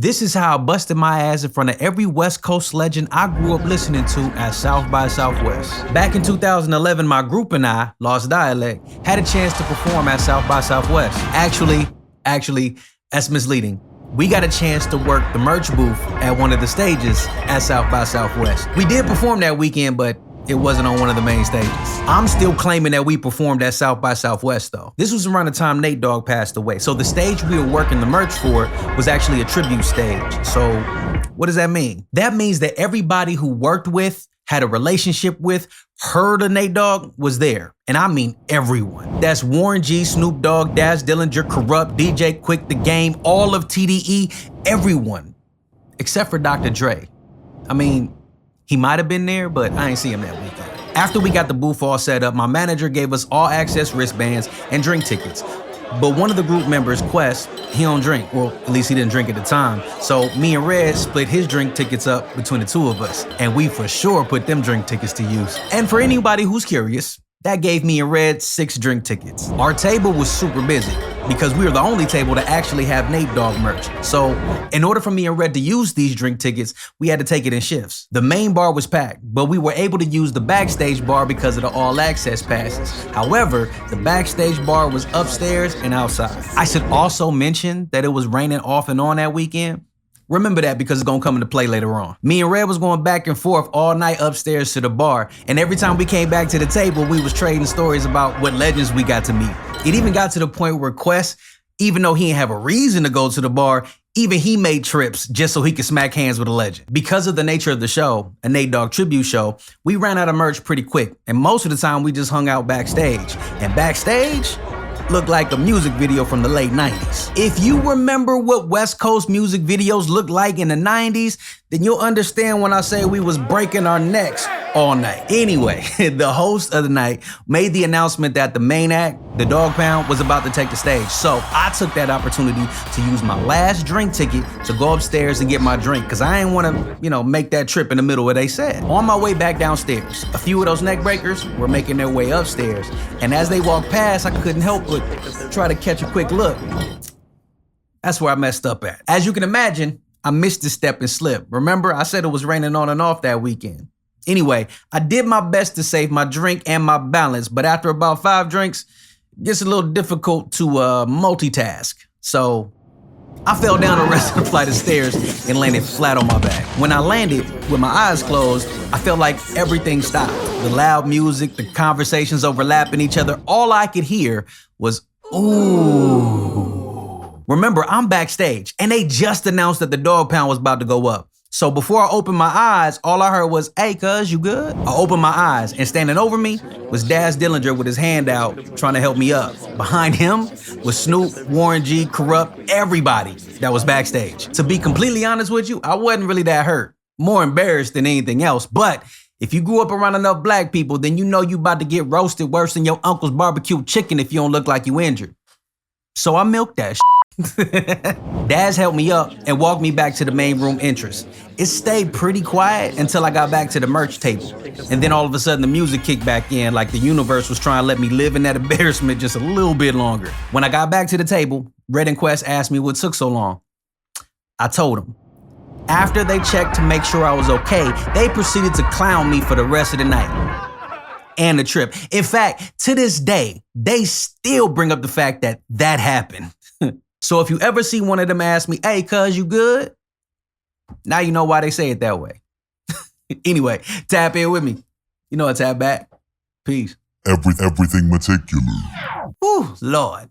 This is how I busted my ass in front of every West Coast legend I grew up listening to at South by Southwest. Back in 2011, my group and I, Lost Dialect, had a chance to perform at South by Southwest. Actually, that's misleading. We got a chance to work the merch booth at one of the stages at South by Southwest. We did perform that weekend, but it wasn't on one of the main stages. I'm still claiming that we performed at South by Southwest though. This was around the time Nate Dogg passed away. So the stage we were working the merch for was actually a tribute stage. So what does that mean? That means that everybody who worked with, had a relationship with, heard of Nate Dogg was there. And I mean everyone. That's Warren G, Snoop Dogg, Daz Dillinger, Corrupt, DJ Quick, The Game, all of TDE, everyone. Except for Dr. Dre. I mean, he might have been there, but I ain't see him that weekend. After we got the booth all set up, my manager gave us all access wristbands and drink tickets. But one of the group members, Quest, he don't drink. Well, at least he didn't drink at the time. So me and Red split his drink tickets up between the two of us. And we for sure put them drink tickets to use. And for anybody who's curious, that gave me and Red 6 drink tickets. Our table was super busy because we were the only table to actually have Nate Dogg merch. So in order for me and Red to use these drink tickets, we had to take it in shifts. The main bar was packed, but we were able to use the backstage bar because of the all access passes. However, the backstage bar was upstairs and outside. I should also mention that it was raining off and on that weekend. Remember that because it's gonna come into play later on. Me and Red was going back and forth all night upstairs to the bar, and every time we came back to the table, we was trading stories about what legends we got to meet. It even got to the point where Quest, even though he didn't have a reason to go to the bar, even he made trips just so he could smack hands with a legend. Because of the nature of the show, a Nate Dogg tribute show, we ran out of merch pretty quick, and most of the time we just hung out backstage. And backstage looked like a music video from the late 90s. If you remember what West Coast music videos looked like in the 90s, then you'll understand when I say we was breaking our necks all night. Anyway, the host of the night made the announcement that the main act, the Dog Pound, was about to take the stage. So I took that opportunity to use my last drink ticket to go upstairs and get my drink, because I didn't want to, make that trip in the middle where they said. On my way back downstairs, a few of those neck breakers were making their way upstairs. And as they walked past, I couldn't help but try to catch a quick look. That's where I messed up at. As you can imagine, I missed the step and slip. Remember, I said it was raining on and off that weekend. Anyway, I did my best to save my drink and my balance, but after about 5 drinks, it gets a little difficult to multitask. So I fell down the rest of the flight of stairs and landed flat on my back. When I landed with my eyes closed, I felt like everything stopped. The loud music, the conversations overlapping each other, all I could hear was, ooh. Remember, I'm backstage, and they just announced that the Dog Pound was about to go up. So before I opened my eyes, all I heard was, "Hey, cuz, you good?" I opened my eyes, and standing over me was Daz Dillinger with his hand out, trying to help me up. Behind him was Snoop, Warren G, Corrupt, everybody that was backstage. To be completely honest with you, I wasn't really that hurt. More embarrassed than anything else, but if you grew up around enough black people, then you know you about to get roasted worse than your uncle's barbecue chicken if you don't look like you injured. So I milked that shit. Daz helped me up and walked me back to the main room entrance. It stayed pretty quiet until I got back to the merch table. And then all of a sudden the music kicked back in, like the universe was trying to let me live in that embarrassment just a little bit longer. When I got back to the table, Red and Quest asked me what took so long. I told them. After they checked to make sure I was okay, they proceeded to clown me for the rest of the night and the trip. In fact, to this day, they still bring up the fact that that happened. So if you ever see one of them ask me, "Hey, cuz, you good?" Now you know why they say it that way. Anyway, tap in with me. You know I tap back. Peace. Everything meticulous. Ooh, Lord.